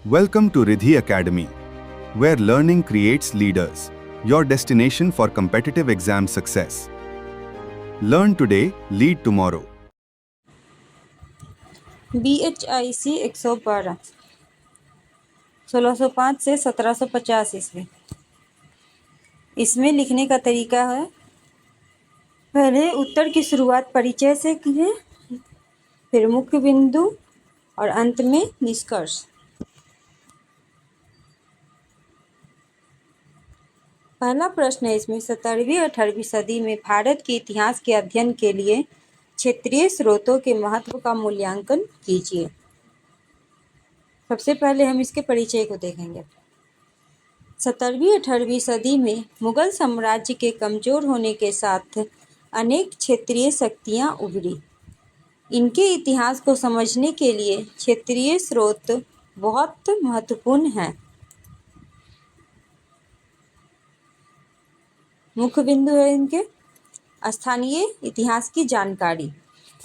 Welcome to Riddhi Academy, where learning creates leaders, your destination for competitive exam success. Learn today, lead tomorrow. BHIC 112 1605 से 1750 ईस्वी। इसमें लिखने का तरीका है, पहले उत्तर की शुरुआत परिचय से कीजिए, फिर मुख्य बिंदु और अंत में निष्कर्ष। पहला प्रश्न है इसमें, 17वीं-18वीं सदी में भारत के इतिहास के अध्ययन के लिए क्षेत्रीय स्रोतों के महत्व का मूल्यांकन कीजिए। सबसे पहले हम इसके परिचय को देखेंगे। 17वीं-18वीं सदी में मुगल साम्राज्य के कमजोर होने के साथ अनेक क्षेत्रीय शक्तियां उभरी। इनके इतिहास को समझने के लिए क्षेत्रीय स्रोत बहुत महत्वपूर्ण हैं। मुख्य बिंदु है इनके, स्थानीय इतिहास की जानकारी।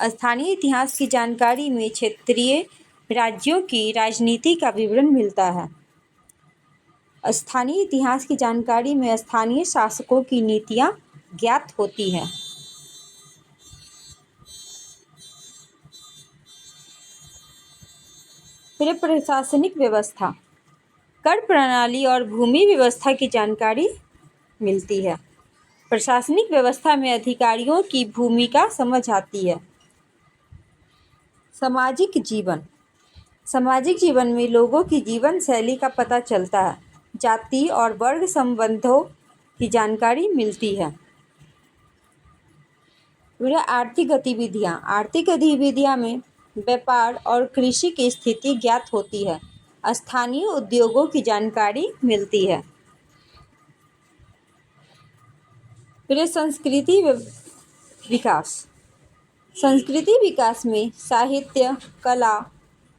स्थानीय इतिहास की जानकारी में क्षेत्रीय राज्यों की राजनीति का विवरण मिलता है। स्थानीय इतिहास की जानकारी में स्थानीय शासकों की नीतियां ज्ञात होती हैं। फिर प्रशासनिक व्यवस्था, कर प्रणाली और भूमि व्यवस्था की जानकारी मिलती है। प्रशासनिक व्यवस्था में अधिकारियों की भूमिका समझ आती है। सामाजिक जीवन, सामाजिक जीवन में लोगों की जीवन शैली का पता चलता है। जाति और वर्ग संबंधों की जानकारी मिलती है। फिर आर्थिक गतिविधियाँ, आर्थिक गतिविधियाँ में व्यापार और कृषि की स्थिति ज्ञात होती है। स्थानीय उद्योगों की जानकारी मिलती है। फिर संस्कृति विकास, संस्कृति विकास में साहित्य, कला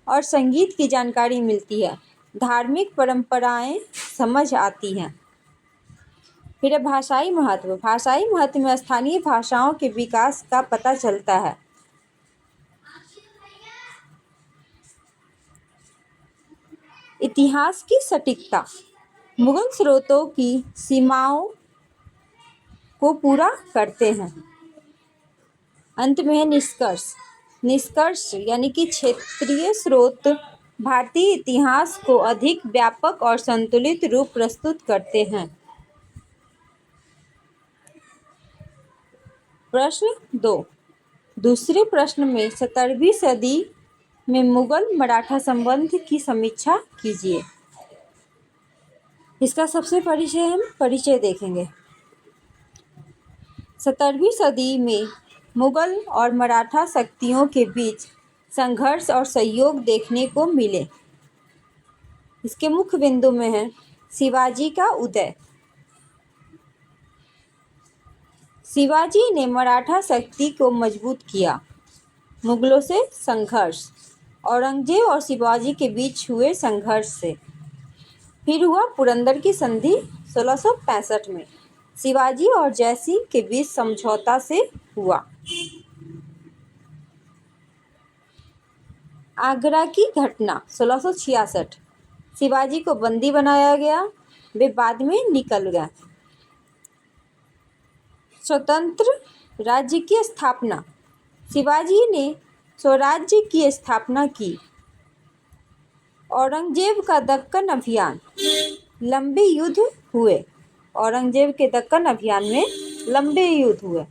और संगीत की जानकारी मिलती है। धार्मिक परंपराएं समझ आती हैं। फिर भाषाई महत्व, भाषाई महत्व में स्थानीय भाषाओं के विकास का पता चलता है। इतिहास की सटीकता, मुगल स्रोतों की सीमाओं को पूरा करते हैं। अंत में है निष्कर्ष, निष्कर्ष यानी कि क्षेत्रीय स्रोत भारतीय इतिहास को अधिक व्यापक और संतुलित रूप प्रस्तुत करते हैं। प्रश्न 2, दूसरे प्रश्न में 17वीं सदी में मुगल मराठा संबंध की समीक्षा कीजिए। इसका सबसे हम परिचय देखेंगे। 17वीं सदी में मुगल और मराठा शक्तियों के बीच संघर्ष और सहयोग देखने को मिले। इसके मुख्य बिंदु में है शिवाजी का उदय। शिवाजी ने मराठा शक्ति को मजबूत किया। मुगलों से संघर्ष, औरंगजेब और शिवाजी के बीच हुए संघर्ष से। फिर हुआ पुरंदर की संधि 1665 में, शिवाजी और जयसिंह के बीच समझौता से हुआ। आगरा की घटना 1666, शिवाजी को बंदी बनाया गया, वे बाद में निकल गए। स्वतंत्र राज्य की स्थापना, शिवाजी ने स्वराज्य की स्थापना की। औरंगजेब का दक्कन अभियान, लंबे युद्ध हुए। औरंगजेब के दक्कन अभियान में लंबे युद्ध हुए।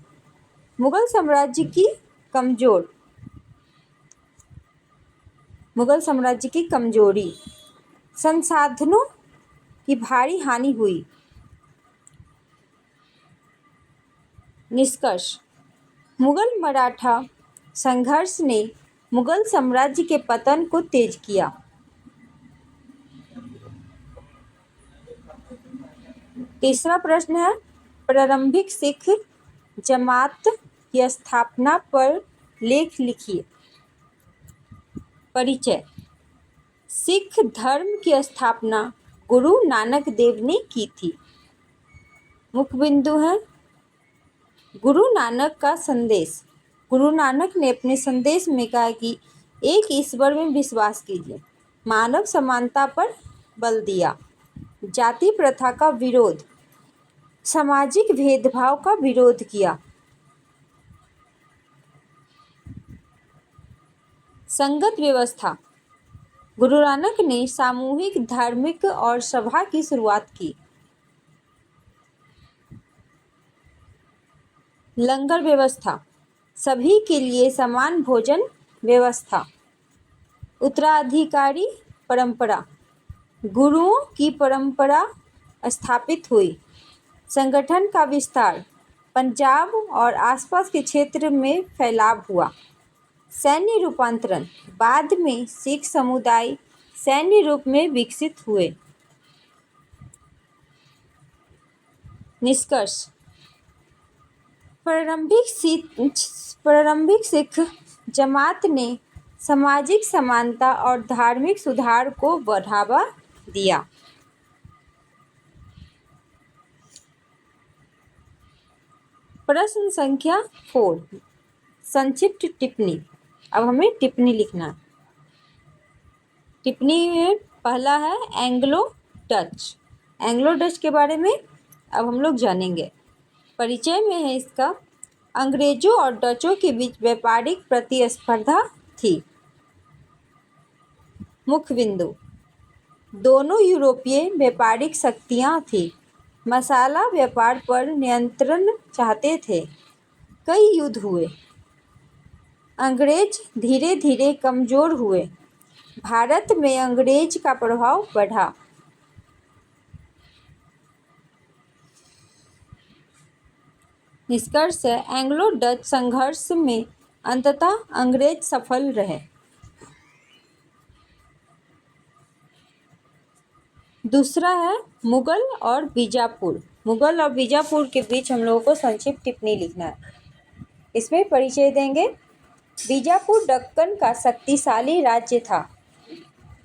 मुगल साम्राज्य की कमजोर, मुगल साम्राज्य की कमजोरी, संसाधनों की भारी हानि हुई। निष्कर्ष, मुगल मराठा संघर्ष ने मुगल साम्राज्य के पतन को तेज किया। तीसरा प्रश्न है, प्रारंभिक सिख जमात की स्थापना पर लेख लिखिए। परिचय, सिख धर्म की स्थापना गुरु नानक देव ने की थी। मुख्य बिंदु है गुरु नानक का संदेश। गुरु नानक ने अपने संदेश में कहा कि एक ईश्वर में विश्वास कीजिए, मानव समानता पर बल दिया। जाति प्रथा का विरोध, सामाजिक भेदभाव का विरोध किया। संगत व्यवस्था, गुरु नानक ने सामूहिक धार्मिक और सभा की शुरुआत की। लंगर व्यवस्था, सभी के लिए समान भोजन व्यवस्था। उत्तराधिकारी परंपरा, गुरुओं की परंपरा स्थापित हुई। संगठन का विस्तार, पंजाब और आसपास के क्षेत्र में फैलाव हुआ। सैन्य रूपांतरण, बाद में सिख समुदाय सैन्य रूप में विकसित हुए। निष्कर्ष, प्रारंभिक सिख जमात ने सामाजिक समानता और धार्मिक सुधार को बढ़ावा दिया। प्रश्न संख्या 4, संक्षिप्त टिप्पणी। अब हमें टिप्पणी लिखना है। टिप्पणी में पहला है एंग्लो डच। एंग्लो डच के बारे में अब हम लोग जानेंगे। परिचय में है इसका, अंग्रेजों और डचों के बीच व्यापारिक प्रतिस्पर्धा थी। मुख्य बिंदु, दोनों यूरोपीय व्यापारिक शक्तियां थीं। मसाला व्यापार पर नियंत्रण चाहते थे। कई युद्ध हुए। अंग्रेज धीरे धीरे कमजोर हुए। भारत में अंग्रेज का प्रभाव बढ़ा। निष्कर्ष है, एंग्लो डच संघर्ष में अंततः अंग्रेज सफल रहे। दूसरा है मुगल और बीजापुर। मुगल और बीजापुर के बीच हम लोगों को संक्षिप्त टिप्पणी लिखना है। इसमें परिचय देंगे। बीजापुर दक्कन का शक्तिशाली राज्य था।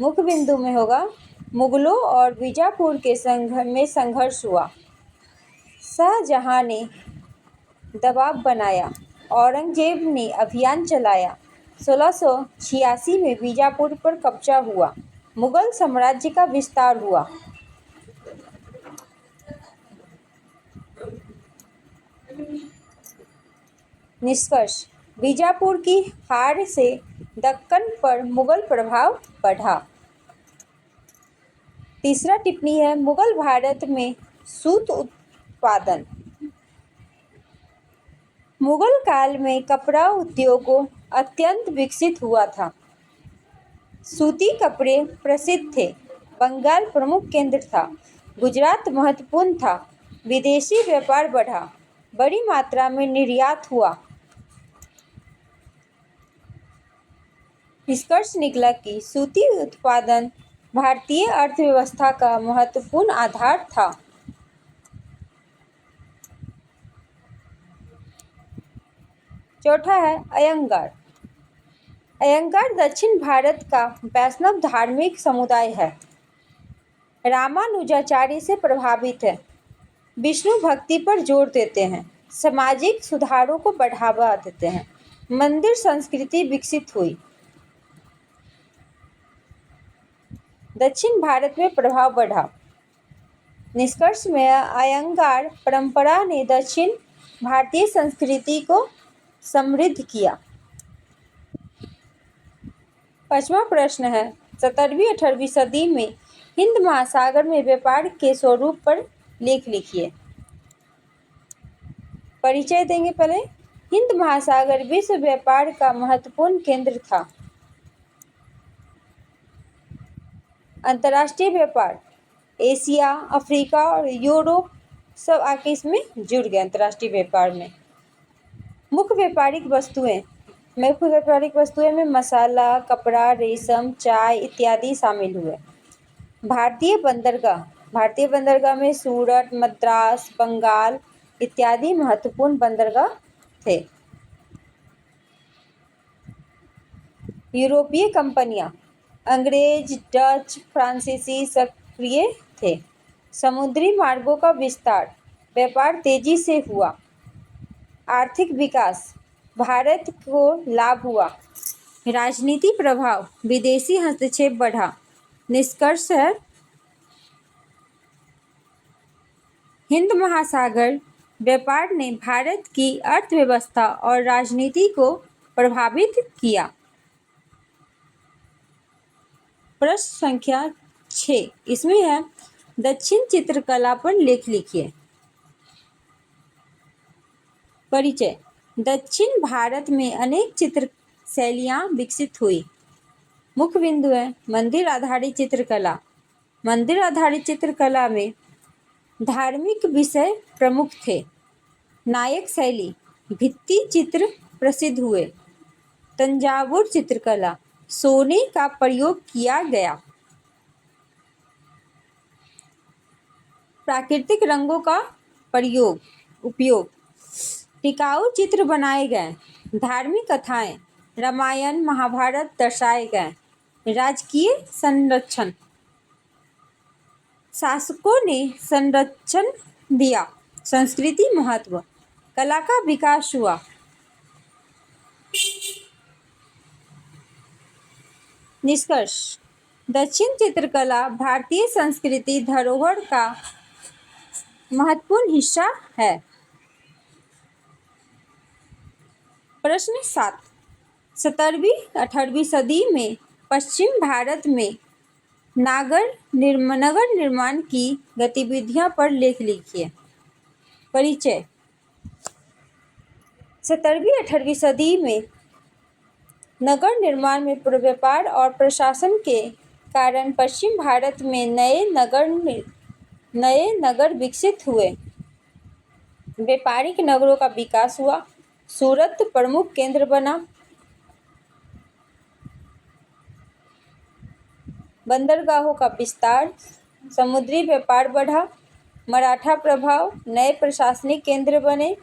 मुख्य बिंदु में होगा, मुगलों और बीजापुर के संघर्ष हुआ। शाहजहां ने दबाव बनाया। औरंगजेब ने अभियान चलाया। 1686 में बीजापुर पर कब्जा हुआ। मुगल साम्राज्य का विस्तार हुआ। निष्कर्ष, बीजापुर की हार से दक्कन पर मुगल प्रभाव बढ़ा। तीसरा टिप्पणी है, मुगल भारत में सूत उत्पादन। मुगल काल में कपड़ा उद्योग अत्यंत विकसित हुआ था। सूती कपड़े प्रसिद्ध थे। बंगाल प्रमुख केंद्र था। गुजरात महत्वपूर्ण था। विदेशी व्यापार बढ़ा। बड़ी मात्रा में निर्यात हुआ। निष्कर्ष निकला कि सूती उत्पादन भारतीय अर्थव्यवस्था का महत्वपूर्ण आधार था। चौथा है अयंगार। अयंगार दक्षिण भारत का वैष्णव धार्मिक समुदाय है। रामानुजाचार्य से प्रभावित है। विष्णु भक्ति पर जोर देते हैं। सामाजिक सुधारों को बढ़ावा देते हैं। मंदिर संस्कृति विकसित हुई। दक्षिण भारत में प्रभाव बढ़ा। निष्कर्ष में अयंगार परंपरा ने दक्षिण भारतीय संस्कृति को समृद्ध किया। 5वां प्रश्न है, 17वीं-18वीं सदी में हिंद महासागर में व्यापार के स्वरूप पर लेख लिखिए। परिचय देंगे पहले। हिंद महासागर विश्व व्यापार का महत्वपूर्ण केंद्र था। अंतर्राष्ट्रीय व्यापार, एशिया, अफ्रीका और यूरोप सब आके इसमें जुड़ गए अंतर्राष्ट्रीय व्यापार में। मुख्य व्यापारिक वस्तुएं में मसाला, कपड़ा, रेशम, चाय इत्यादि शामिल हुए। भारतीय बंदरगाह में सूरत, मद्रास, बंगाल इत्यादि महत्वपूर्ण बंदरगाह थे। यूरोपीय कंपनियां, अंग्रेज, डच, फ्रांसीसी सक्रिय थे। समुद्री मार्गों का विस्तार, व्यापार तेजी से हुआ। आर्थिक विकास, भारत को लाभ हुआ। राजनीति प्रभाव, विदेशी हस्तक्षेप बढ़ा। निष्कर्ष है, हिंद महासागर व्यापार ने भारत की अर्थव्यवस्था और राजनीति को प्रभावित किया। प्रश्न संख्या 6 इसमें है, दक्षिण चित्रकला पर लेख लिखिए। परिचय। दक्षिण भारत में अनेक चित्र शैलियाँ विकसित हुई। मुख्य बिंदु है मंदिर आधारित चित्रकला। मंदिर आधारित चित्रकला में धार्मिक विषय प्रमुख थे। नायक शैली भित्ति चित्र प्रसिद्ध हुए। तंजावुर चित्रकला सोने का प्रयोग किया गया। प्राकृतिक रंगों का उपयोग टिकाऊ चित्र बनाए गए। धार्मिक कथाएं रामायण महाभारत दर्शाए गए। राजकीय संरक्षण शासकों ने संरक्षण दिया। संस्कृति महत्व कला का विकास हुआ। निष्कर्ष, दक्षिण चित्रकला भारतीय संस्कृति धरोहर का महत्वपूर्ण हिस्सा है। प्रश्न 7 17वीं-18वीं सदी में पश्चिम भारत में नगर निर्माण की गतिविधियों पर लेख लिखिए। परिचय। 17वीं-18वीं सदी में नगर निर्माण में व्यापार और प्रशासन के कारण पश्चिम भारत में नए नगर विकसित हुए। व्यापारिक नगरों का विकास हुआ। सूरत प्रमुख केंद्र बना। बंदरगाहों का विस्तार। समुद्री व्यापार बढ़ा। मराठा प्रभाव नए प्रशासनिक केंद्र बने।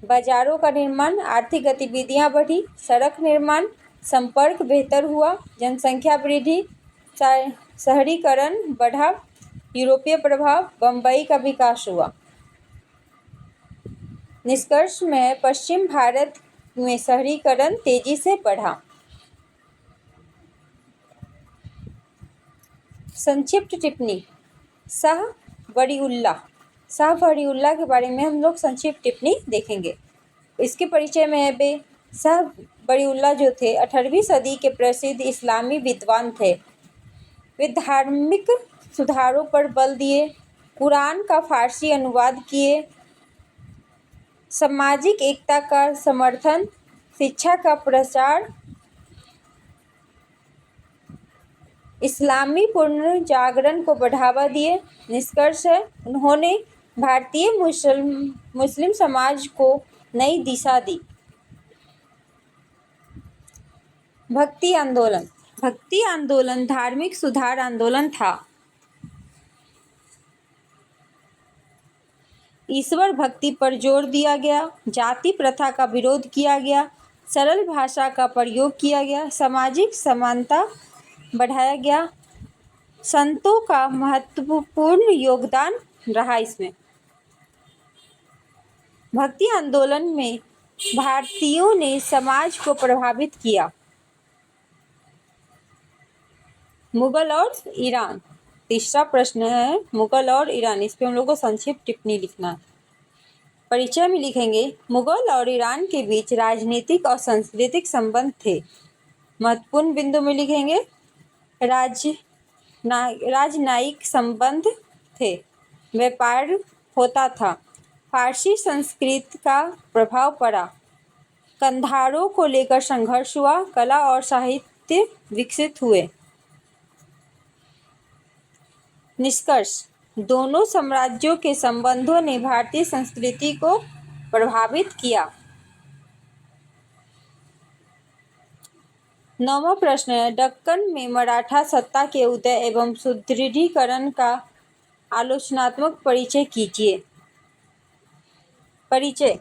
बाजारों का निर्माण। आर्थिक गतिविधियां बढ़ी। सड़क निर्माण। संपर्क बेहतर हुआ। जनसंख्या वृद्धि। शहरीकरण बढ़ा। यूरोपीय प्रभाव। बम्बई का विकास हुआ। निष्कर्ष में पश्चिम भारत में शहरीकरण तेजी से बढ़ा। संक्षिप्त टिप्पणी। शाह वलीउल्लाह के बारे में हम लोग संक्षिप्त टिप्पणी देखेंगे। इसके परिचय में वे शाह वलीउल्लाह जो थे 18वीं सदी के प्रसिद्ध इस्लामी विद्वान थे। वे धार्मिक सुधारों पर बल दिए। कुरान का फारसी अनुवाद किए। सामाजिक एकता का समर्थन। शिक्षा का प्रचार। इस्लामी पुनर्जागरण को बढ़ावा दिए। निष्कर्ष है, उन्होंने भारतीय मुस्लिम समाज को नई दिशा दी। भक्ति आंदोलन धार्मिक सुधार आंदोलन था। ईश्वर भक्ति पर जोर दिया गया। जाति प्रथा का विरोध किया गया। सरल भाषा का प्रयोग किया गया। सामाजिक समानता बढ़ाया गया। संतों का महत्वपूर्ण योगदान रहा। इसमें भक्ति आंदोलन में भारतीयों ने समाज को प्रभावित किया। मुगल और ईरान। तीसरा प्रश्न है मुगल और ईरान। इस पे हम लोग को संक्षिप्त टिप्पणी लिखना है। परिचय में लिखेंगे, मुगल और ईरान के बीच राजनीतिक और सांस्कृतिक संबंध थे। महत्वपूर्ण बिंदु में लिखेंगे, राजनयिक संबंध थे। व्यापार होता था। फारसी संस्कृत का प्रभाव पड़ा। कंधारों को लेकर संघर्ष हुआ। कला और साहित्य विकसित हुए। निष्कर्ष, दोनों साम्राज्यों के संबंधों ने भारतीय संस्कृति को प्रभावित किया। 9वां प्रश्न है, दक्कन में मराठा सत्ता के उदय एवं सुदृढ़ीकरण का आलोचनात्मक परिचय कीजिए। परिचय।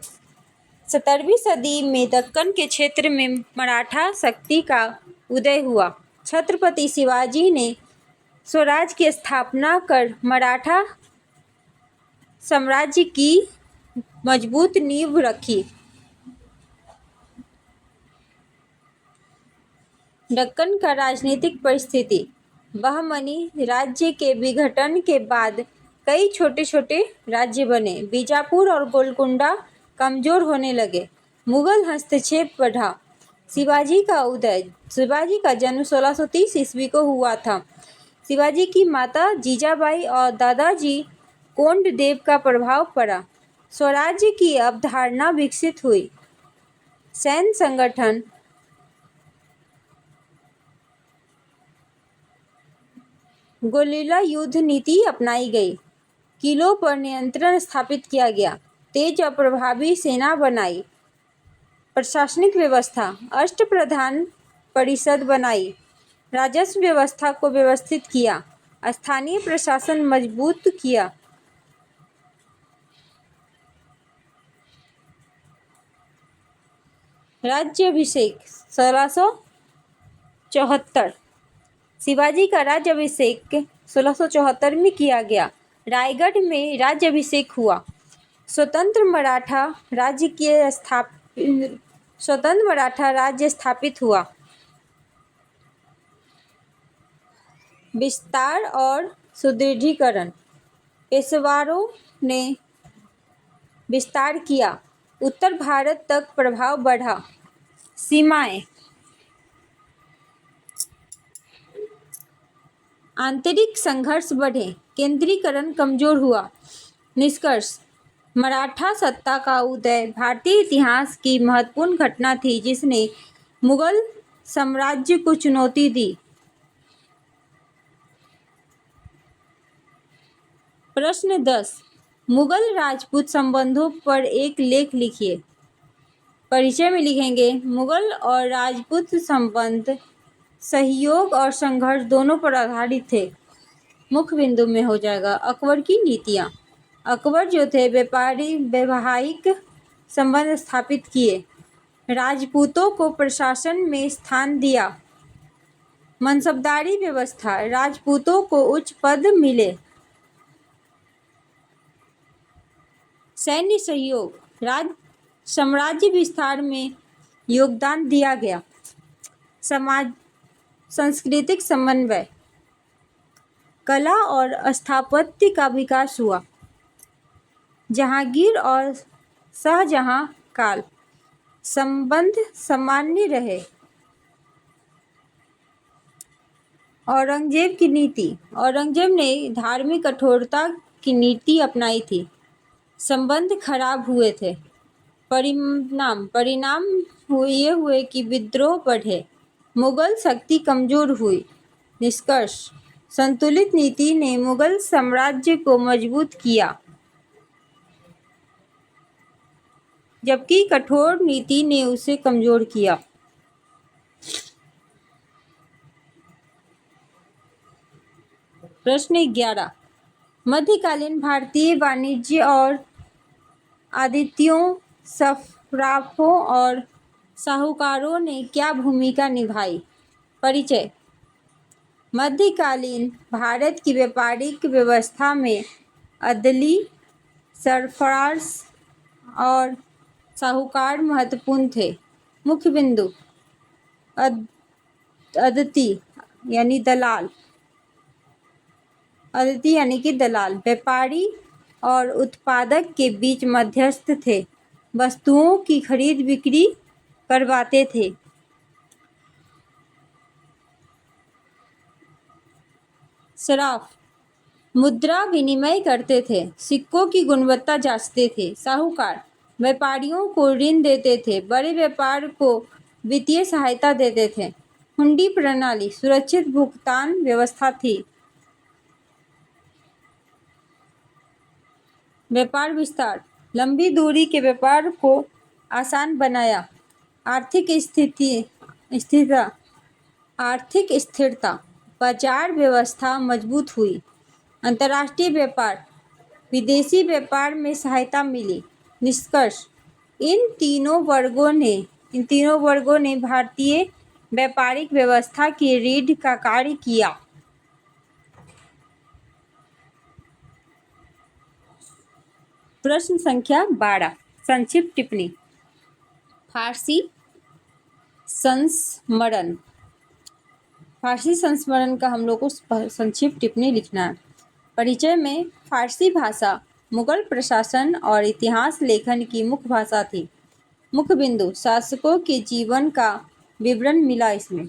17वीं सदी में दक्कन के क्षेत्र में मराठा शक्ति का उदय हुआ। छत्रपति शिवाजी ने स्वराज की स्थापना कर मराठा साम्राज्य की मजबूत नींव रखी। दक्कन का राजनीतिक परिस्थिति। बहमनी राज्य के विघटन के बाद कई छोटे छोटे राज्य बने। बीजापुर और गोलकुंडा कमजोर होने लगे। मुगल हस्तक्षेप बढ़ा। शिवाजी का उदय। शिवाजी का जन्म 1630 ईस्वी को हुआ था। शिवाजी की माता जीजाबाई और दादाजी कोंडदेव का प्रभाव पड़ा। स्वराज्य की अवधारणा विकसित हुई। सैन्य संगठन, गोलिला युद्ध नीति अपनाई गई। किलों पर नियंत्रण स्थापित किया गया। तेज और प्रभावी सेना बनाई। प्रशासनिक व्यवस्था, अष्टप्रधान परिषद बनाई। राजस्व व्यवस्था को व्यवस्थित किया। स्थानीय प्रशासन मजबूत किया। राज्याभिषेक 1674। शिवाजी का राज्याभिषेक 1674 में किया गया। रायगढ़ में राज्याभिषेक हुआ। स्वतंत्र मराठा राज्य स्थापित हुआ। विस्तार और सुदृढ़ीकरण, पेशवारों ने विस्तार किया। उत्तर भारत तक प्रभाव बढ़ा। सीमाएं, आंतरिक संघर्ष बढ़े। केंद्रीकरण कमजोर हुआ। निष्कर्ष, मराठा सत्ता का उदय भारतीय इतिहास की महत्वपूर्ण घटना थी जिसने मुगल साम्राज्य को चुनौती दी। प्रश्न 10, मुगल राजपूत संबंधों पर एक लेख लिखिए। परिचय में लिखेंगे, मुगल और राजपूत संबंध सहयोग और संघर्ष दोनों पर आधारित थे। मुख्य बिंदु में हो जाएगा अकबर की नीतियां। अकबर जो थे वैवाहिक संबंध स्थापित किए। राजपूतों को प्रशासन में स्थान दिया। मनसबदारी व्यवस्था, राजपूतों को उच्च पद मिले। सैन्य सहयोग, साम्राज्य विस्तार में योगदान दिया गया। सांस्कृतिक समन्वय, कला और स्थापत्य का विकास हुआ। जहांगीर और शाहजहां काल, संबंध सामान्य रहे। औरंगजेब की नीति, औरंगजेब ने धार्मिक कठोरता की नीति अपनाई थी। संबंध खराब हुए थे। परिणाम ये हुए कि विद्रोह बढ़े। मुगल शक्ति कमजोर हुई। निष्कर्ष, संतुलित नीति ने मुगल साम्राज्य को मजबूत किया जबकि कठोर नीति ने उसे कमजोर किया। प्रश्न 11, मध्यकालीन भारतीय वाणिज्य और आदित्यों, सफराफों और साहूकारों ने क्या भूमिका निभाई। परिचय, मध्यकालीन भारत की व्यापारिक व्यवस्था में अदली, सरफराज और साहूकार महत्वपूर्ण थे। मुख्य बिंदु, अदिति यानी दलाल व्यापारी और उत्पादक के बीच मध्यस्थ थे। वस्तुओं की खरीद बिक्री करवाते थे। सराफ, मुद्रा विनिमय करते थे। सिक्कों की गुणवत्ता जांचते थे। साहूकार, व्यापारियों को ऋण देते थे। बड़े व्यापार को वित्तीय सहायता देते थे। हुंडी प्रणाली, सुरक्षित भुगतान व्यवस्था थी। व्यापार विस्तार, लंबी दूरी के व्यापार को आसान बनाया। आर्थिक स्थिरता, बाजार व्यवस्था मजबूत हुई। अंतर्राष्ट्रीय व्यापार, विदेशी व्यापार में सहायता मिली। निष्कर्ष, इन तीनों वर्गों ने भारतीय व्यापारिक व्यवस्था की रीढ़ का कार्य किया। प्रश्न संख्या 12, संक्षिप्त टिप्पणी। फारसी संस्मरण, फारसी संस्मरण का हम लोग को संक्षिप्त टिप्पणी लिखना है। परिचय में फारसी भाषा मुगल प्रशासन और इतिहास लेखन की मुख्य भाषा थी। मुख्य बिंदु शासकों के जीवन का विवरण मिला इसमें।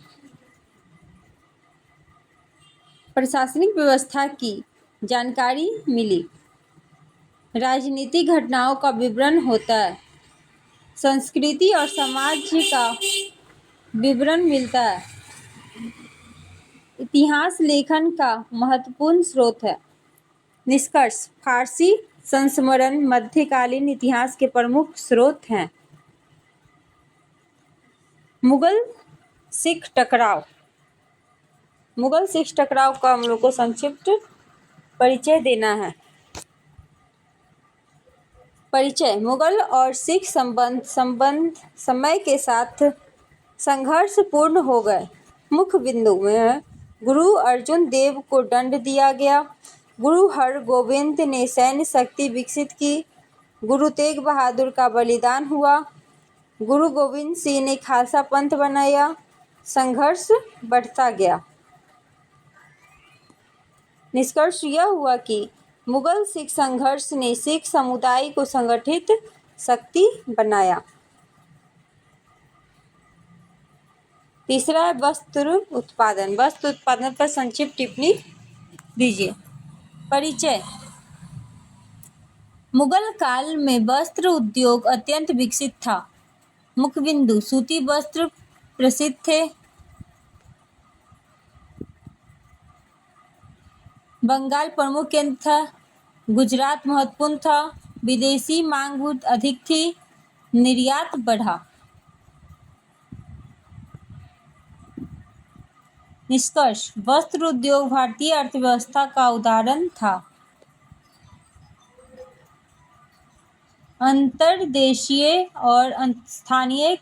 प्रशासनिक व्यवस्था की जानकारी मिली। राजनीतिक घटनाओं का विवरण होता है। संस्कृति और समाज का विवरण मिलता है। इतिहास लेखन का महत्वपूर्ण स्रोत है। निष्कर्ष फारसी संस्मरण मध्यकालीन इतिहास के प्रमुख स्रोत हैं। मुगल सिख टकराव का हम लोग को संक्षिप्त परिचय देना है। परिचय मुगल और सिख संबंध समय के साथ संघर्षपूर्ण हो गए। मुख्य बिंदु में गुरु अर्जुन देव को दंड दिया गया। गुरु हरगोविंद ने सैन्य शक्ति विकसित की। गुरु तेग बहादुर का बलिदान हुआ। गुरु गोविंद सिंह ने खालसा पंथ बनाया। संघर्ष बढ़ता गया। निष्कर्ष यह हुआ कि मुगल सिख संघर्ष ने सिख समुदाय को संगठित शक्ति बनाया। तीसरा है वस्त्र उत्पादन पर संक्षिप्त टिप्पणी दीजिए। परिचय मुगल काल में वस्त्र उद्योग अत्यंत विकसित था। मुख्य बिंदु सूती वस्त्र प्रसिद्ध थे। बंगाल प्रमुख केंद्र था। गुजरात महत्वपूर्ण था। विदेशी मांग अधिक थी। निर्यात बढ़ा। निष्कर्ष वस्त्र उद्योग भारतीय अर्थव्यवस्था का उदाहरण था। अंतर्देशीय और स्थानीय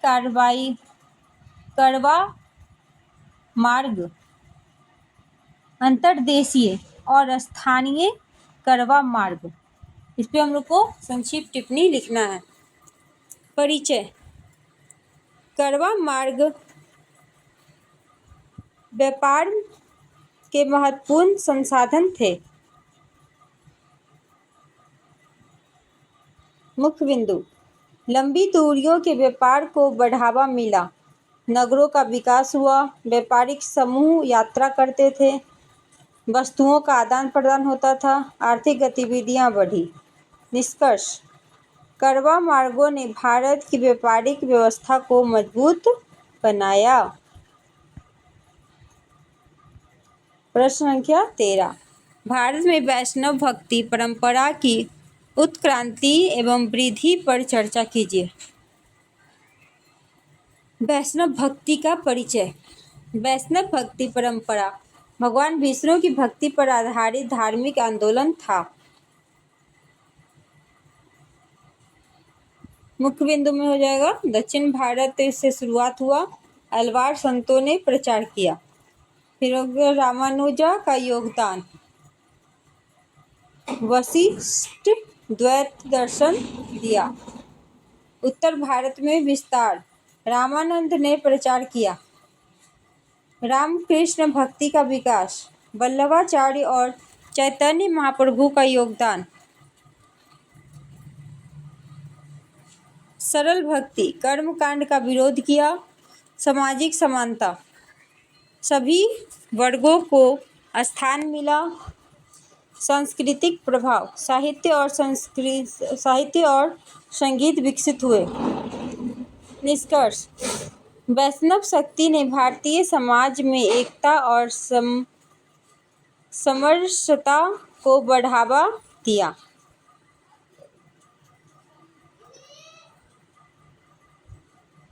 करवा मार्ग इस पे हम लोग को संक्षिप्त टिप्पणी लिखना है। परिचय करवा मार्ग व्यापार के महत्वपूर्ण संसाधन थे। मुख्य बिंदु लंबी दूरियों के व्यापार को बढ़ावा मिला। नगरों का विकास हुआ। व्यापारिक समूह यात्रा करते थे। वस्तुओं का आदान प्रदान होता था। आर्थिक गतिविधियां बढ़ी। निष्कर्ष करवा मार्गों ने भारत की व्यापारिक व्यवस्था को मजबूत बनाया। प्रश्न संख्या 13 भारत में वैष्णव भक्ति परंपरा की उत्क्रांति एवं वृद्धि पर चर्चा कीजिए। वैष्णव भक्ति का परिचय वैष्णव भक्ति परंपरा भगवान विष्णु की भक्ति पर आधारित धार्मिक आंदोलन था। मुख्य बिंदु में हो जाएगा दक्षिण भारत से शुरुआत हुआ। अलवार संतों ने प्रचार किया। फिर रामानुजा का योगदान। वशिष्ठ द्वैत दर्शन दिया। उत्तर भारत में विस्तार। रामानंद ने प्रचार किया। रामकृष्ण भक्ति का विकास। वल्लभाचार्य और चैतन्य महाप्रभु का योगदान। सरल भक्ति कर्मकांड का विरोध किया। सामाजिक समानता सभी वर्गों को स्थान मिला। सांस्कृतिक प्रभाव साहित्य और संगीत विकसित हुए। निष्कर्ष वैष्णव शक्ति ने भारतीय समाज में एकता और समरसता को बढ़ावा दिया।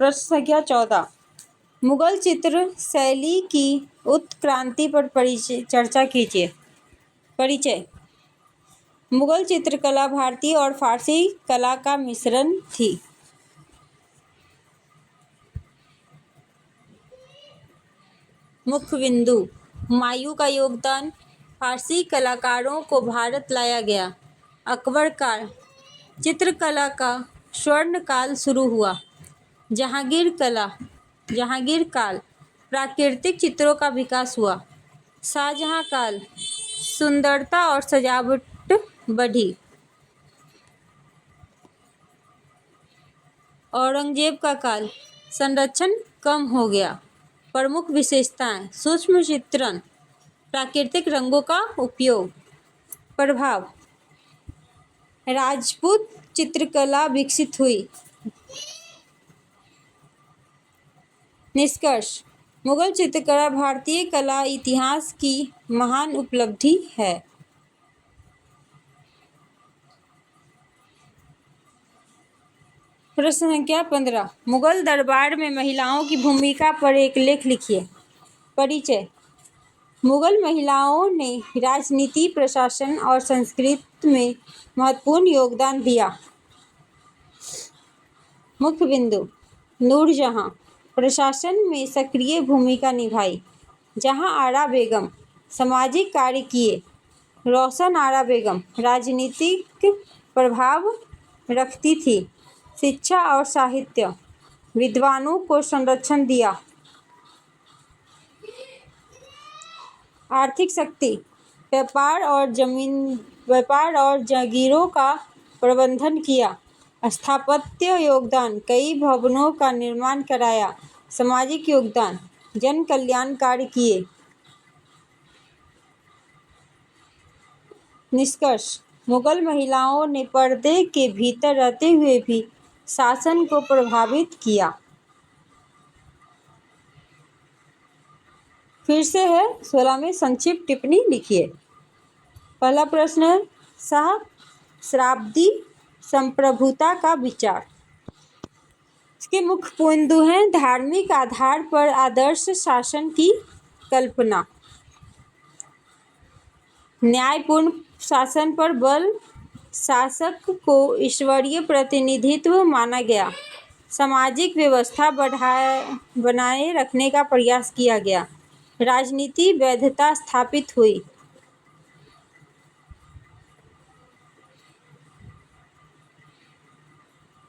प्रश्न संख्या 14 मुगल चित्र शैली की उत्क्रांति पर चर्चा कीजिए। परिचय मुगल चित्रकला भारतीय और फारसी कला का मिश्रण थी। मुख्य बिंदु हुमायूं का योगदान। फारसी कलाकारों को भारत लाया गया। अकबर काल चित्रकला का स्वर्ण काल शुरू हुआ। जहांगीर काल प्राकृतिक चित्रों का विकास हुआ। शाहजहां काल, सुंदरता और सजावट बढ़ी। औरंगजेब का काल, संरक्षण कम हो गया। प्रमुख विशेषताएं: सूक्ष्म चित्रण, प्राकृतिक रंगों का उपयोग। प्रभाव: राजपूत चित्रकला विकसित हुई। निष्कर्ष: मुगल चित्रकला भारतीय कला इतिहास की महान उपलब्धि है। प्रश्न संख्या 15, मुगल दरबार में महिलाओं की भूमिका पर एक लेख लिखिए। परिचय: मुगल महिलाओं ने राजनीति, प्रशासन और संस्कृति में महत्वपूर्ण योगदान दिया। मुख्य बिंदु: नूरजहां प्रशासन में सक्रिय भूमिका निभाई। जहां आरा बेगम सामाजिक कार्य किए। रोशन आरा बेगम राजनीतिक प्रभाव रखती थी। शिक्षा और साहित्य, विद्वानों को संरक्षण दिया। आर्थिक शक्ति, व्यापार और जागीरों का प्रबंधन किया। स्थापत्य योगदान, कई भवनों का निर्माण कराया। सामाजिक योगदान, जन कल्याण कार्य किए। निष्कर्ष: मुगल महिलाओं ने पर्दे के भीतर रहते हुए भी शासन को प्रभावित किया। फिर से है 16 में संक्षिप्त टिप्पणी लिखिए। पहला प्रश्न है, सहस्राब्दी संप्रभुता का विचार। इसके मुख्य बिंदु हैं: धार्मिक आधार पर आदर्श शासन की कल्पना, न्यायपूर्ण शासन पर बल, शासक को ईश्वरीय प्रतिनिधित्व माना गया, सामाजिक व्यवस्था बनाए रखने का प्रयास किया गया, राजनीति वैधता स्थापित हुई।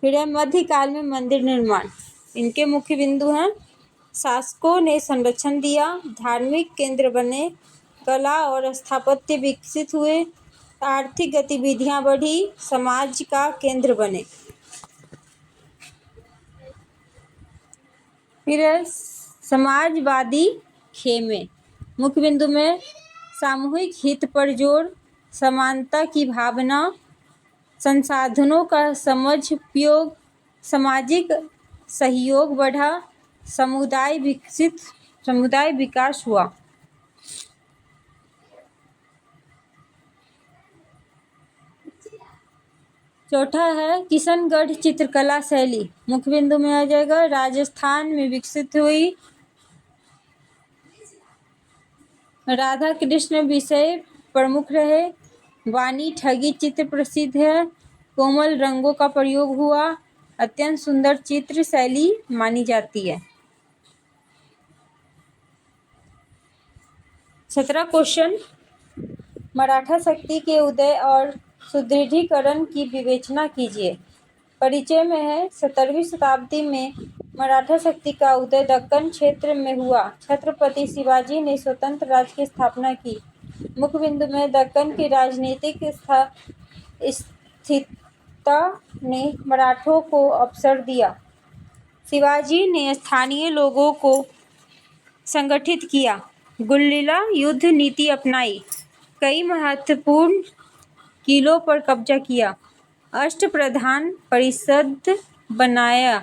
फिर है मध्यकाल में मंदिर निर्माण। इनके मुख्य बिंदु हैं: शासकों ने संरक्षण दिया, धार्मिक केंद्र बने, कला और स्थापत्य विकसित हुए, आर्थिक गतिविधियां बढ़ी, समाज का केंद्र बने। फिर है समाजवादी खेमे। मुख्य बिंदु में सामूहिक हित पर जोर, समानता की भावना, संसाधनों का समझ उपयोग, सामाजिक सहयोग बढ़ा, समुदाय विकास हुआ। चौथा है किशनगढ़ चित्रकला शैली। मुख्य बिंदु में आ जाएगा राजस्थान में विकसित हुई। राधा कृष्ण विषय प्रमुख रहे। वाणी ठगी चित्र प्रसिद्ध है। कोमल रंगों का प्रयोग हुआ। अत्यंत सुंदर चित्र शैली मानी जाती है। 17 क्वेश्चन, मराठा शक्ति के उदय और सुदृढ़ीकरण की विवेचना कीजिए। परिचय में है 17वीं शताब्दी में मराठा शक्ति का उदय दक्कन क्षेत्र में हुआ। छत्रपति शिवाजी ने स्वतंत्र राज्य की स्थापना की। मुख्य बिंदु में दक्कन की राजनीतिक स्थिरता ने मराठों को अवसर दिया। शिवाजी ने स्थानीय लोगों को संगठित किया, गुरिल्ला युद्ध नीति अपनाई, कई महत्वपूर्ण किलों पर कब्जा किया, अष्टप्रधान परिषद बनाया।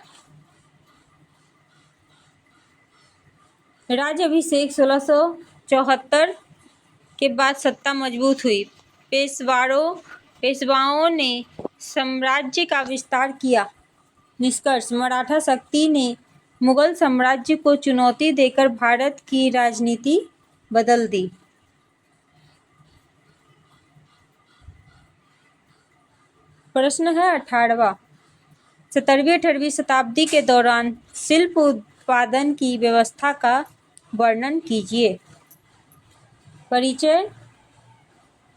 राज्याभिषेक 1674 के बाद सत्ता मजबूत हुई। पेशवाओं ने साम्राज्य का विस्तार किया। निष्कर्ष: मराठा शक्ति ने मुगल साम्राज्य को चुनौती देकर भारत की राजनीति बदल दी। प्रश्न है 18वां, 17वीं-18वीं शताब्दी के दौरान शिल्प उत्पादन की व्यवस्था का वर्णन कीजिए। परिचय: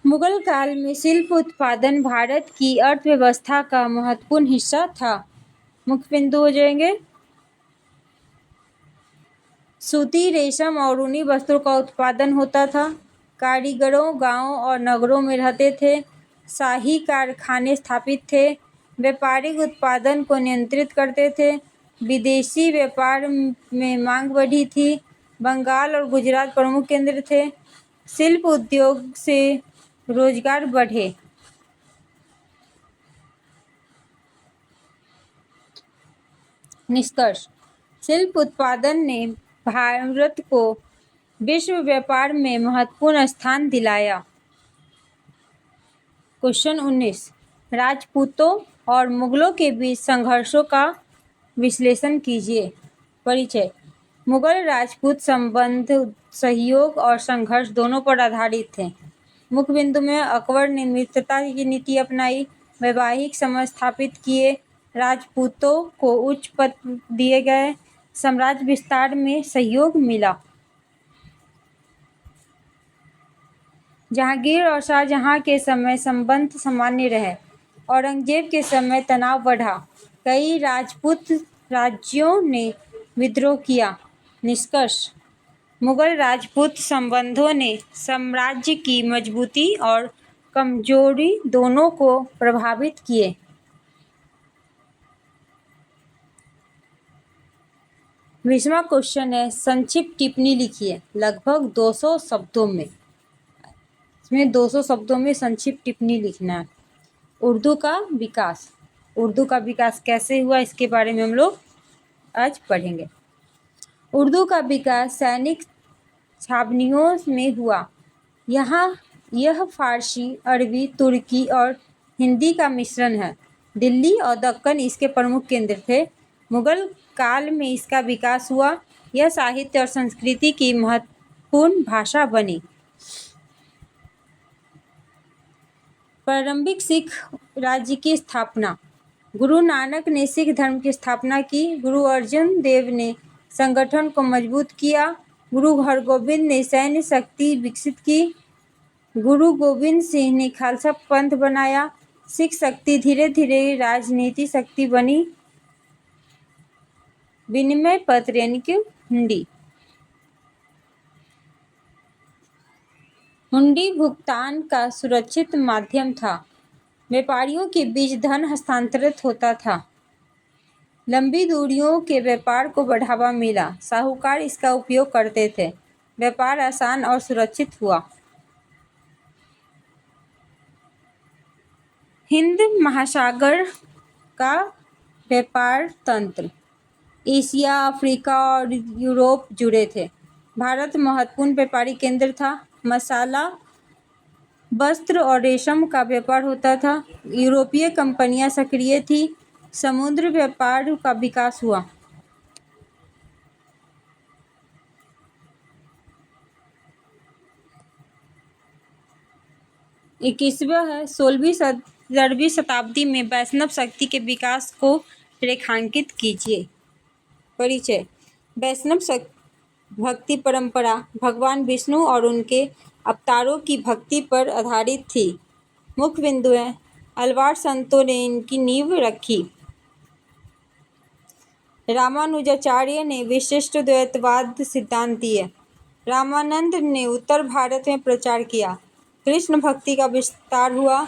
मुगल काल में शिल्प उत्पादन भारत की अर्थव्यवस्था का महत्वपूर्ण हिस्सा था। मुख्य बिंदु हो जाएंगे सूती, रेशम और ऊनी वस्त्रों का उत्पादन होता था। कारीगरों गांवों और नगरों में रहते थे। शाही कारखाने स्थापित थे। व्यापारिक उत्पादन को नियंत्रित करते थे। विदेशी व्यापार में मांग बढ़ी थी। बंगाल और गुजरात प्रमुख केंद्र थे। शिल्प उद्योग से रोजगार बढ़े। निष्कर्ष: शिल्प उत्पादन ने भारत को विश्व व्यापार में महत्वपूर्ण स्थान दिलाया। क्वेश्चन 19, राजपूतों और मुगलों के बीच संघर्षों का विश्लेषण कीजिए। परिचय: मुगल राजपूत संबंध सहयोग और संघर्ष दोनों पर आधारित थे। मुख्य बिंदु में अकबर ने मित्रता की नीति अपनाई, वैवाहिक संबंध स्थापित किए, राजपूतों को उच्च पद दिए गए, साम्राज्य विस्तार में सहयोग मिला। जहांगीर और शाहजहां के समय संबंध सामान्य रहे। औरंगजेब के समय तनाव बढ़ा। कई राजपूत राज्यों ने विद्रोह किया। निष्कर्ष: मुगल राजपूत संबंधों ने साम्राज्य की मजबूती और कमजोरी दोनों को प्रभावित किए। बीसवां क्वेश्चन है, संक्षिप्त टिप्पणी लिखिए लगभग 200 शब्दों में। इसमें 200 शब्दों में संक्षिप्त टिप्पणी लिखना है। उर्दू का विकास। उर्दू का विकास कैसे हुआ इसके बारे में हम लोग आज पढ़ेंगे। उर्दू का विकास सैनिक छावनियों में हुआ। यह फारसी, अरबी, तुर्की और हिंदी का मिश्रण है। दिल्ली और दक्कन इसके प्रमुख केंद्र थे। मुगल काल में इसका विकास हुआ। यह साहित्य और संस्कृति की महत्वपूर्ण भाषा बनी। प्रारंभिक सिख राज्य की स्थापना। गुरु नानक ने सिख धर्म की स्थापना की। गुरु अर्जुन देव ने संगठन को मजबूत किया। गुरु हरगोबिंद ने सैन्य शक्ति विकसित की। गुरु गोविंद सिंह ने खालसा पंथ बनाया। सिख शक्ति धीरे धीरे राजनीति शक्ति बनी। विनिमय पत्र यानी कि हुंडी। हुंडी भुगतान का सुरक्षित माध्यम था। व्यापारियों के बीच धन हस्तांतरित होता था। लंबी दूरियों के व्यापार को बढ़ावा मिला। साहूकार इसका उपयोग करते थे। व्यापार आसान और सुरक्षित हुआ। हिंद महासागर का व्यापार तंत्र। एशिया, अफ्रीका और यूरोप जुड़े थे। भारत महत्वपूर्ण व्यापारी केंद्र था। मसाला, वस्त्र और रेशम का व्यापार होता था। यूरोपीय कंपनियां सक्रिय थी। समुद्र व्यापार का विकास हुआ। इक्कीसवां 16वीं शताब्दी में वैष्णव शक्ति के विकास को रेखांकित कीजिए। परिचय: वैष्णव भक्ति परंपरा भगवान विष्णु और उनके अवतारों की भक्ति पर आधारित थी। मुख्य बिंदु है, अलवार संतों ने इनकी नींव रखी। रामानुजाचार्य ने विशिष्ट द्वैतवाद सिद्धांत दिए। रामानंद ने उत्तर भारत में प्रचार किया। कृष्ण भक्ति का विस्तार हुआ।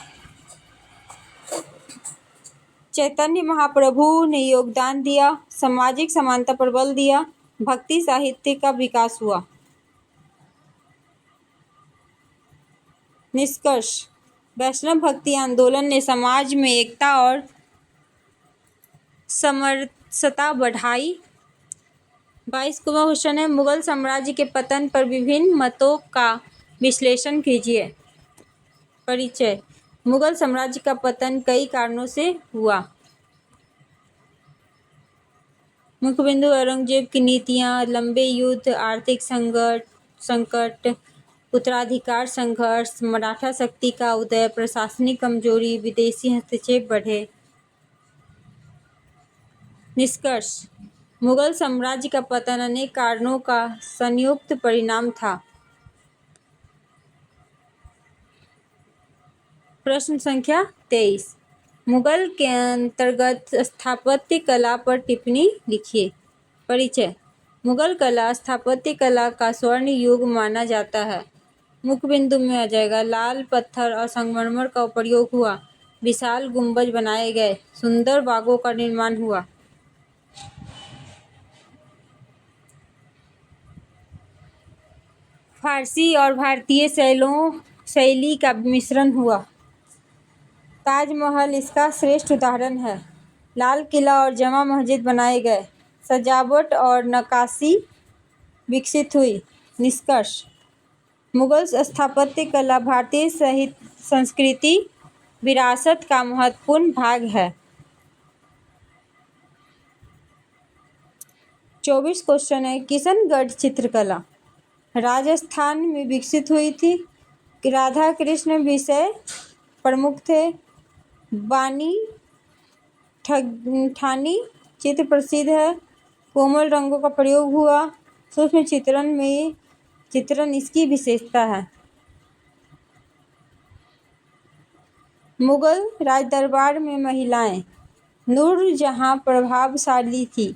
चैतन्य महाप्रभु ने योगदान दिया। सामाजिक समानता पर बल दिया। भक्ति साहित्य का विकास हुआ। निष्कर्ष: वैष्णव भक्ति आंदोलन ने समाज में एकता और समरसता बढ़ाई। 22वां क्वेश्चन है, मुगल साम्राज्य के पतन पर विभिन्न मतों का विश्लेषण कीजिए। परिचय: मुगल साम्राज्य का पतन कई कारणों से हुआ। मुख्य बिंदु: औरंगजेब की नीतियां, लंबे युद्ध, आर्थिक संकट, उत्तराधिकार संघर्ष, मराठा शक्ति का उदय, प्रशासनिक कमजोरी, विदेशी हस्तक्षेप बढ़े। निष्कर्ष: मुगल साम्राज्य का पतन अनेक कारणों का संयुक्त परिणाम था। प्रश्न संख्या 23, मुगल के अंतर्गत स्थापत्य कला पर टिप्पणी लिखिए। परिचय: मुगल कला स्थापत्य कला का स्वर्ण युग माना जाता है। मुख्य बिंदु में आ जाएगा लाल पत्थर और संगमरमर का प्रयोग हुआ। विशाल गुंबज बनाए गए। सुंदर बागों का निर्माण हुआ। फारसी और भारतीय शैली का मिश्रण हुआ। ताजमहल इसका श्रेष्ठ उदाहरण है। लाल किला और जमा मस्जिद बनाए गए। सजावट और नक्काशी विकसित हुई। निष्कर्ष: मुगल स्थापत्य कला भारतीय संस्कृति विरासत का महत्वपूर्ण भाग है। 24 क्वेश्चन है। किशनगढ़ चित्रकला राजस्थान में विकसित हुई थी। राधा कृष्ण विषय प्रमुख थे। बानी ठानी चित्र प्रसिद्ध है। कोमल रंगों का प्रयोग हुआ। सूक्ष्म चित्रण इसकी विशेषता है। मुगल राजदरबार में महिलाएं नूरजहां प्रभावशाली थी।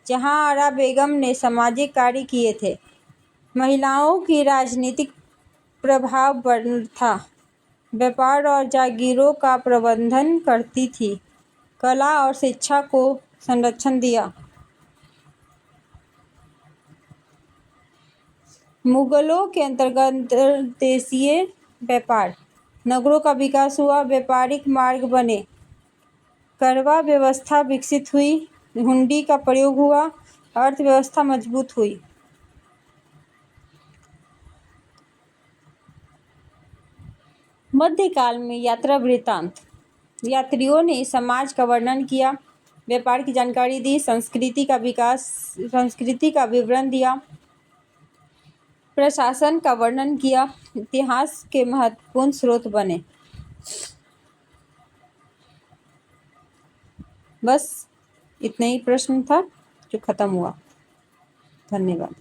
जहांआरा बेगम ने सामाजिक कार्य किए थे। महिलाओं की राजनीतिक प्रभाव बड़ा था। व्यापार और जागीरों का प्रबंधन करती थी। कला और शिक्षा को संरक्षण दिया। मुगलों के अंतर्गत देशीय व्यापार नगरों का विकास हुआ। व्यापारिक मार्ग बने। करवा व्यवस्था विकसित हुई। हुंडी का प्रयोग हुआ। अर्थव्यवस्था मजबूत हुई। मध्यकाल में यात्रा वृत्तांत यात्रियों ने समाज का वर्णन किया। व्यापार की जानकारी दी। संस्कृति का विवरण दिया। प्रशासन का वर्णन किया। इतिहास के महत्वपूर्ण स्रोत बने। बस इतना ही प्रश्न था जो खत्म हुआ। धन्यवाद।